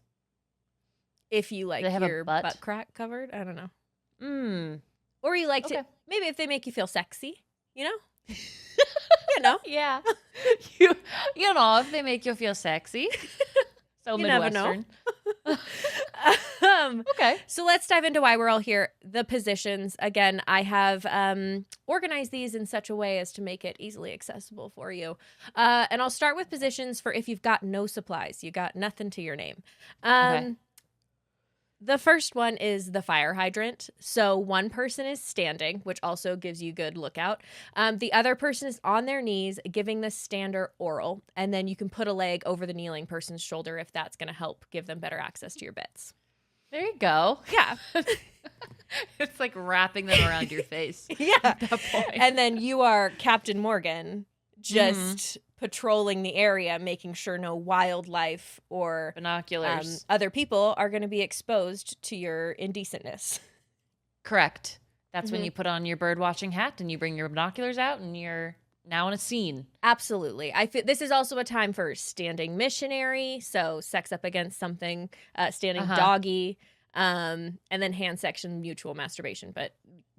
If you like your butt crack covered, I don't know. Or you like to, maybe if they make you feel sexy, you know? You know? Yeah. you know, if they make you feel sexy. So you Midwestern. Never know. Okay. So let's dive into why we're all here. The positions. Again, I have organized these in such a way as to make it easily accessible for you. And I'll start with positions for if you've got no supplies. You got nothing to your name. The first one is the fire hydrant. So one person is standing, which also gives you good lookout. The other person is on their knees giving the stander oral. And then you can put a leg over the kneeling person's shoulder if that's going to help give them better access to your bits. There you go. Yeah. It's like wrapping them around your face. Yeah. At that point. And then you are Captain Morgan, just patrolling the area, making sure no wildlife or binoculars, other people are going to be exposed to your indecentness. Correct. That's when you put on your bird watching hat and you bring your binoculars out and you're now in a scene. Absolutely. I feel this is also a time for standing missionary. So sex up against something, standing doggy, and then hand section mutual masturbation. But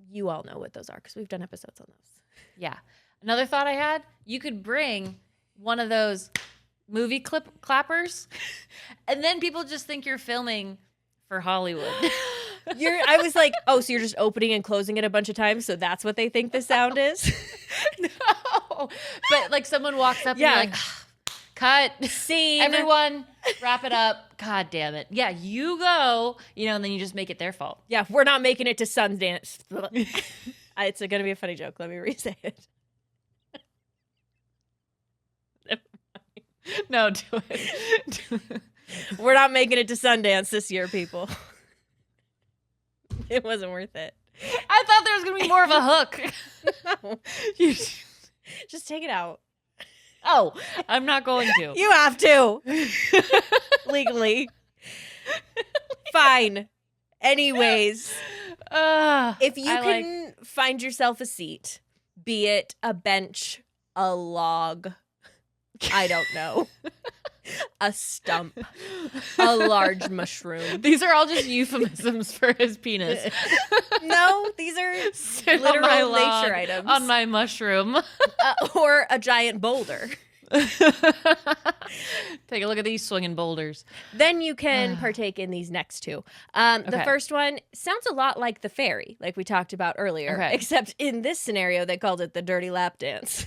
you all know what those are because we've done episodes on those. Yeah. Another thought I had, you could bring one of those movie clappers and then people just think you're filming for Hollywood. I was like, oh, so you're just opening and closing it a bunch of times, so that's what they think the sound is? No. But like someone walks up and you're like, cut. Scene. Everyone, wrap it up. God damn it. Yeah, you go, and then you just make it their fault. Yeah, we're not making it to Sundance. It's going to be a funny joke. Let me re-say it. No, do it. We're not making it to Sundance this year, people. It wasn't worth it. I thought there was going to be more of a hook. No. Just take it out. Oh, I'm not going to. You have to. Legally. Fine. Anyways. If you can find yourself a seat, be it a bench, a log, I don't know. A stump. A large mushroom. These are all just euphemisms for his penis. No, these are Sit literal on my log, nature items. on my mushroom. Or a giant boulder. Take a look at these swinging boulders. Then you can partake in these next two. The Okay. first one sounds a lot like the fairy, like we talked about earlier, Okay. except in this scenario, they called it the dirty lap dance.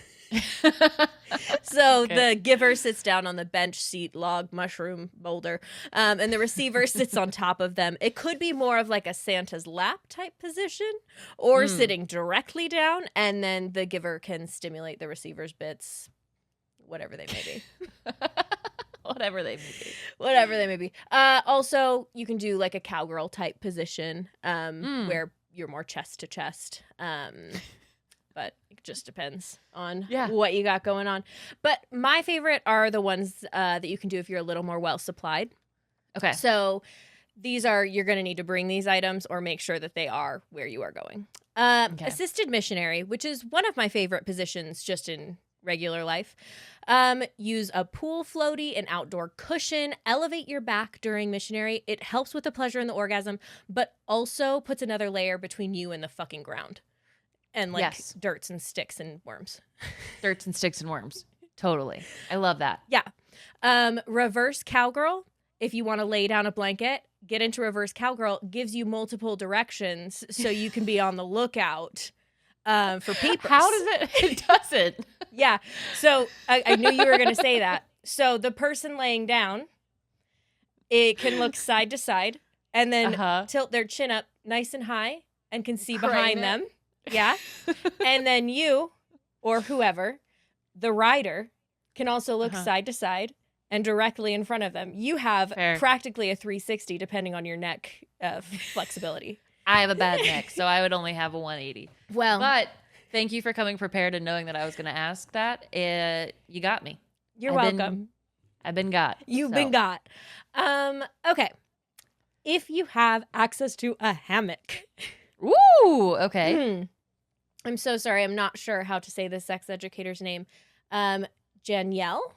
So Okay. the giver sits down on the bench, seat, log, mushroom, boulder, and the receiver sits on top of them. It could be more of like a Santa's lap type position or sitting directly down, and then the giver can stimulate the receiver's bits, whatever they may be. Whatever they may be. Whatever they may be. Also, you can do like a cowgirl type position where you're more chest to chest. But it just depends on what you got going on. But my favorite are the ones that you can do if you're a little more well supplied. Okay. So these are, you're going to need to bring these items or make sure that they are where you are going. Assisted missionary, which is one of my favorite positions just in regular life. Use a pool floaty, an outdoor cushion, elevate your back during missionary. It helps with the pleasure and the orgasm, but also puts another layer between you and the fucking ground. And like dirts and sticks and worms. Dirts and sticks and worms. Totally. I love that. Yeah. Reverse cowgirl. If you want to lay down a blanket, get into reverse cowgirl. Gives you multiple directions so you can be on the lookout for peepers. How does it? It doesn't. Yeah. So I knew you were going to say that. So the person laying down, it can look side to side and then tilt their chin up nice and high and can see behind them. Yeah. And then you or whoever, the rider, can also look side to side and directly in front of them. You have practically a 360 depending on your neck flexibility. I have a bad neck, so I would only have a 180. Well, but thank you for coming prepared and knowing that I was going to ask that. You got me. You're welcome. I've been got. You've been got. Okay. If you have access to a hammock. Ooh, okay. I'm so sorry. I'm not sure how to say this sex educator's name. Janielle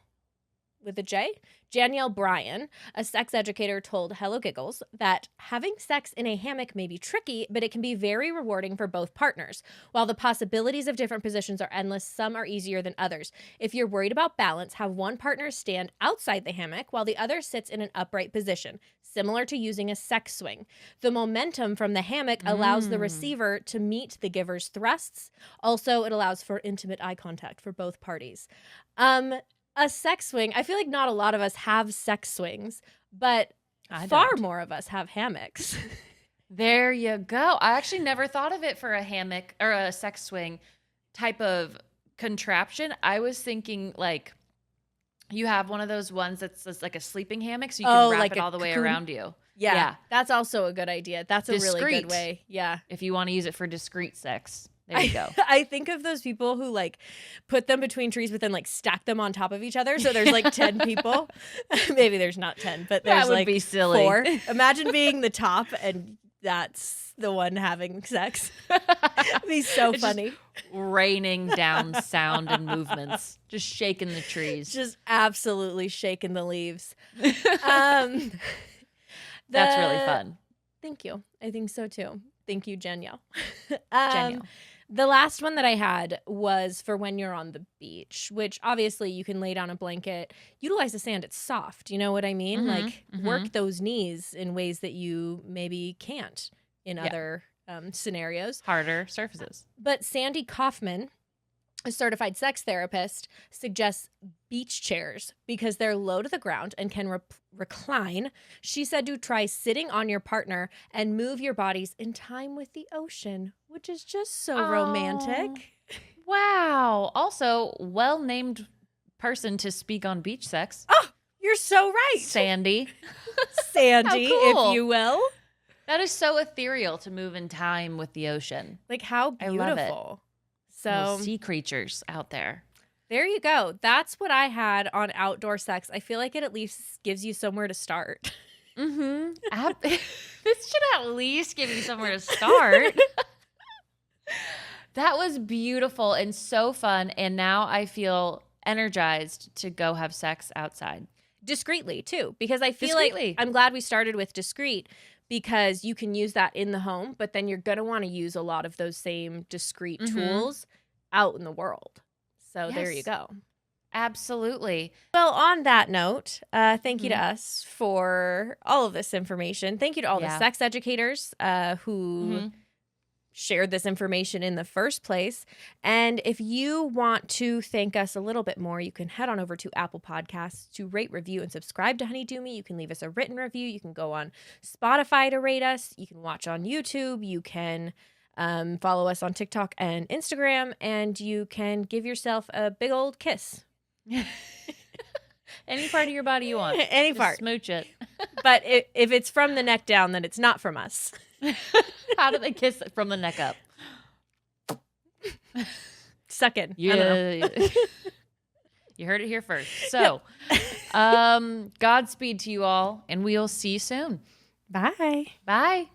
with a J. Janielle Bryan, a sex educator, told Hello Giggles that having sex in a hammock may be tricky, but it can be very rewarding for both partners. While the possibilities of different positions are endless, some are easier than others. If you're worried about balance, have one partner stand outside the hammock while the other sits in an upright position, similar to using a sex swing. The momentum from the hammock allows the receiver to meet the giver's thrusts. Also, it allows for intimate eye contact for both parties. A sex swing, I feel like not a lot of us have sex swings, but far more of us have hammocks. There you go. I actually never thought of it for a hammock or a sex swing type of contraption. I was thinking like you have one of those ones that's like a sleeping hammock, so you can wrap like it all the way cocoon? around you. Yeah, that's also a good idea. That's a really Discreet. good way. Yeah. If you want to use it for discreet sex. There you go. I think of those people who like put them between trees but then like stack them on top of each other. So there's like 10 people. Maybe there's not 10, but there's That would like be silly. 4. Imagine being the top and that's the one having sex. It'd be so funny. Raining down sound and movements. Just shaking the trees. Just absolutely shaking the leaves. That's really fun. Thank you. I think so too. Thank you, Janielle. Janielle. The last one that I had was for when you're on the beach, which obviously you can lay down a blanket, utilize the sand. It's soft. You know what I mean? Like work those knees in ways that you maybe can't in other scenarios. Harder surfaces. But Sandy Kaufman, a certified sex therapist, suggests beach chairs because they're low to the ground and can recline. She said to try sitting on your partner and move your bodies in time with the ocean, which is just so romantic. Wow. Also, well-named person to speak on beach sex. Oh, you're so right. Sandy. Sandy, How cool. if you will. That is so ethereal to move in time with the ocean. Like how beautiful. I love it. So little sea creatures out there. There you go. That's what I had on outdoor sex. I feel like it at least gives you somewhere to start. This should at least give you somewhere to start. That was beautiful and so fun. And now I feel energized to go have sex outside. discreetly too, because I feel Discreetly. like I'm glad we started with discreet because you can use that in the home, but then you're going to want to use a lot of those same discreet tools out in the world. So there you Yes. go. Absolutely. Well, on that note, thank you to us for all of this information. Thank you to all the sex educators who shared this information in the first place. And if you want to thank us a little bit more, you can head on over to Apple Podcasts to rate, review, and subscribe to Honeydew Me. You can leave us a written review. You can go on Spotify to rate us. You can watch on YouTube. You can follow us on TikTok and Instagram. And you can give yourself a big old kiss. Any part of your body you want. Any Just part. smooch it. But if it's from the neck down, then it's not from us. How do they kiss it from the neck up? Suck in. Yeah. You heard it here first. So, Godspeed to you all, and we'll see you soon. Bye. Bye.